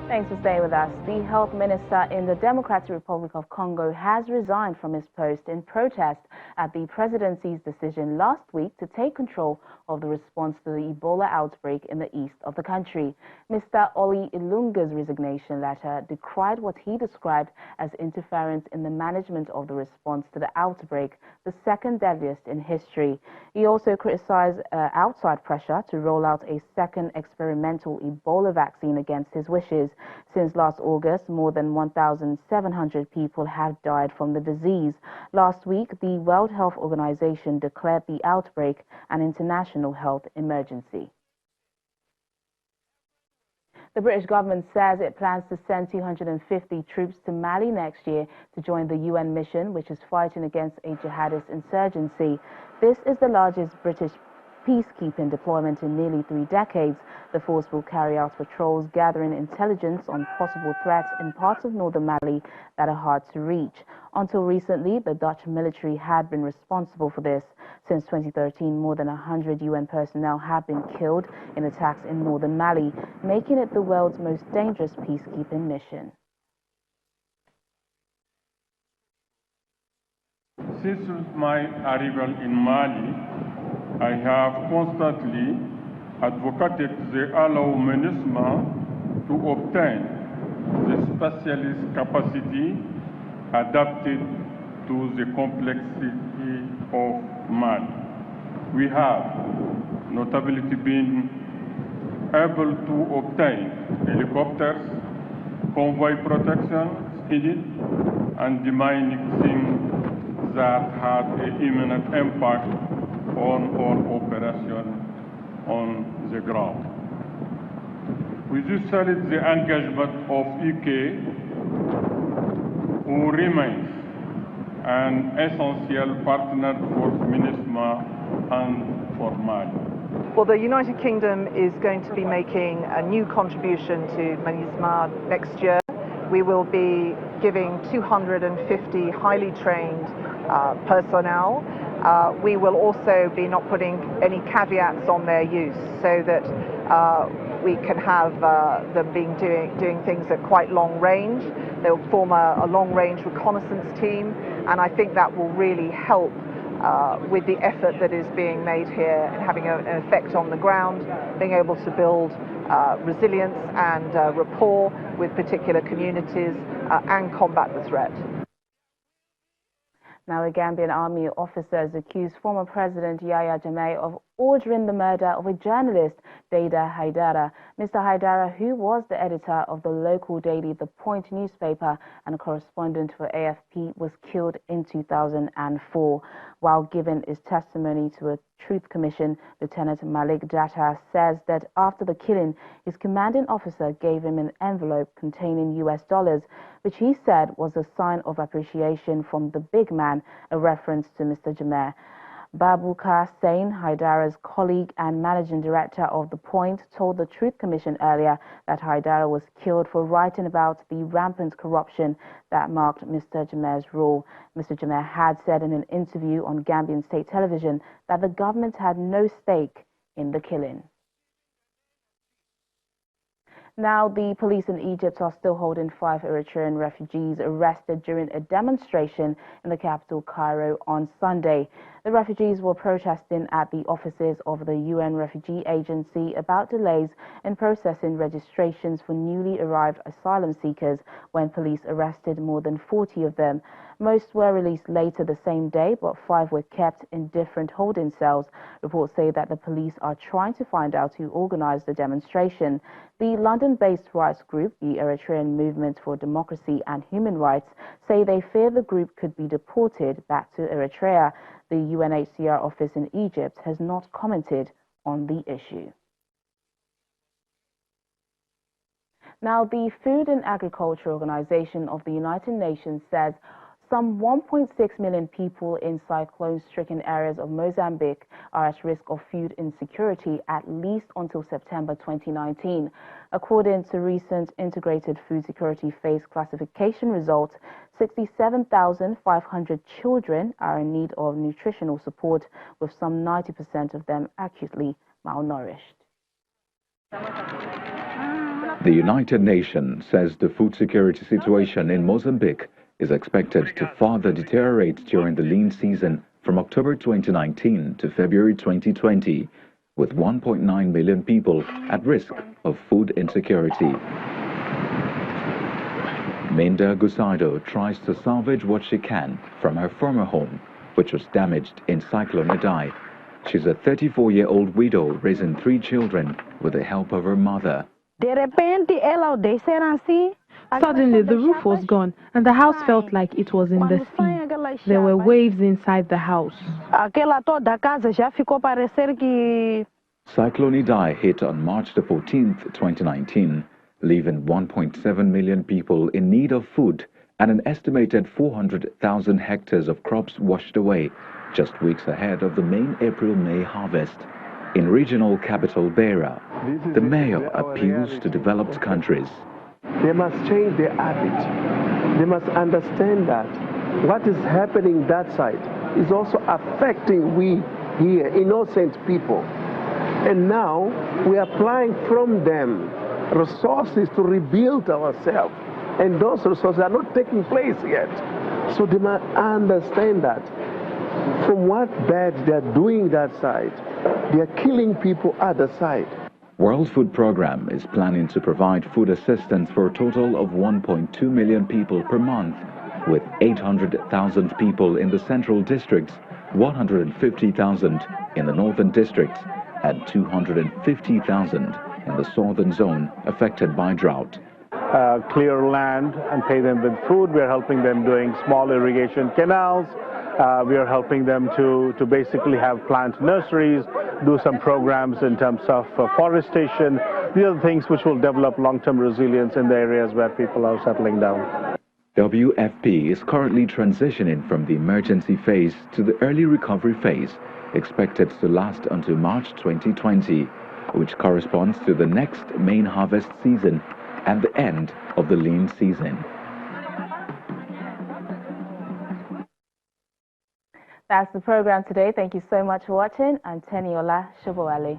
Thanks for staying with us. The health minister in the Democratic Republic of Congo has resigned from his post in protest at the presidency's decision last week to take control of the response to the Ebola outbreak in the east of the country. Mr. Oli Ilunga's resignation letter decried what he described as interference in the management of the response to the outbreak, the second deadliest in history. He also criticized outside pressure to roll out a second experimental Ebola vaccine against his wishes. Since last August, more than 1,700 people have died from the disease. Last week, the World Health Organization declared the outbreak an international health emergency. The British government says it plans to send 250 troops to Mali next year to join the UN mission, which is fighting against a jihadist insurgency. This is the largest British peacekeeping deployment in nearly 3 decades. The force will carry out patrols gathering intelligence on possible threats in parts of northern Mali that are hard to reach. Until recently, the Dutch military had been responsible for this. Since 2013, more than 100 UN personnel have been killed in attacks in northern Mali, making it the world's most dangerous peacekeeping mission. Since my arrival in Mali, I have constantly advocated the allow MINUSMA to obtain the specialist capacity adapted to the complexity of Mali. We have notably been able to obtain helicopters, convoy protection, speed, and demining that had an imminent impact on our operation on the ground. We do salute the engagement of UK, who remains an essential partner for MINUSMA and for Mali. Well, the United Kingdom is going to be making a new contribution to MINUSMA next year. We will be giving 250 highly trained personnel. We will also be not putting any caveats on their use, so that we can have them doing things at quite long range. They'll form a long-range reconnaissance team, and I think that will really help with the effort that is being made here and having an effect on the ground, being able to build resilience and rapport with particular communities and combat the threat. Now, a Gambian army officer has accused former President Yahya Jammeh of ordering the murder of a journalist, Dada Haidara. Mr. Haidara, who was the editor of the local daily The Point newspaper and a correspondent for AFP, was killed in 2004. While giving his testimony to a Truth Commission, Lieutenant Malik Jatta says that after the killing, his commanding officer gave him an envelope containing US dollars, which he said was a sign of appreciation from the big man, a reference to Mr. Jammeh. Babukar Sain, Haidara's colleague and managing director of The Point, told the Truth Commission earlier that Haidara was killed for writing about the rampant corruption that marked Mr. Jammeh's rule. Mr. Jammeh had said in an interview on Gambian state television that the government had no stake in the killing. Now, the police in Egypt are still holding 5 Eritrean refugees arrested during a demonstration in the capital, Cairo, on Sunday. The refugees were protesting at the offices of the UN Refugee Agency about delays in processing registrations for newly arrived asylum seekers when police arrested more than 40 of them. Most were released later the same day, but 5 were kept in different holding cells. Reports say that the police are trying to find out who organized the demonstration. The London-based rights group, the Eritrean Movement for Democracy and Human Rights, say they fear the group could be deported back to Eritrea. The UNHCR office in Egypt has not commented on the issue. Now, the Food and Agriculture Organization of the United Nations says some 1.6 million people in cyclone-stricken areas of Mozambique are at risk of food insecurity at least until September 2019. According to recent Integrated Food Security Phase Classification results, 67,500 children are in need of nutritional support, with some 90% of them acutely malnourished. The United Nations says the food security situation in Mozambique is expected to further deteriorate during the lean season from October 2019 to February 2020, with 1.9 million people at risk of food insecurity. Minda Gusado tries to salvage what she can from her former home, which was damaged in Cyclone Idai. She's a 34-year-old widow raising 3 children with the help of her mother. Suddenly, the roof was gone, and the house felt like it was in the sea. There were waves inside the house. Cyclone Idai hit on March 14, 2019, leaving 1.7 million people in need of food and an estimated 400,000 hectares of crops washed away, just weeks ahead of the main April-May harvest. In regional capital Beira, the mayor appeals to developed countries. They must change their habit. They must understand that what is happening that side is also affecting we here, innocent people. And now we are applying from them resources to rebuild ourselves. And those resources are not taking place yet. So they must understand that from what bad they are doing that side, they are killing people other side. World Food Programme is planning to provide food assistance for a total of 1.2 million people per month, with 800,000 people in the central districts, 150,000 in the northern districts, and 250,000 in the southern zone affected by drought. Clear land and pay them with food. We are helping them doing small irrigation canals. We are helping them to basically have plant nurseries, do some programs in terms of forestation. These are the things which will develop long-term resilience in the areas where people are settling down. WFP is currently transitioning from the emergency phase to the early recovery phase, expected to last until March 2020, which corresponds to the next main harvest season and the end of the lean season. That's the program today. Thank you so much for watching. I'm Teniola Shobowale.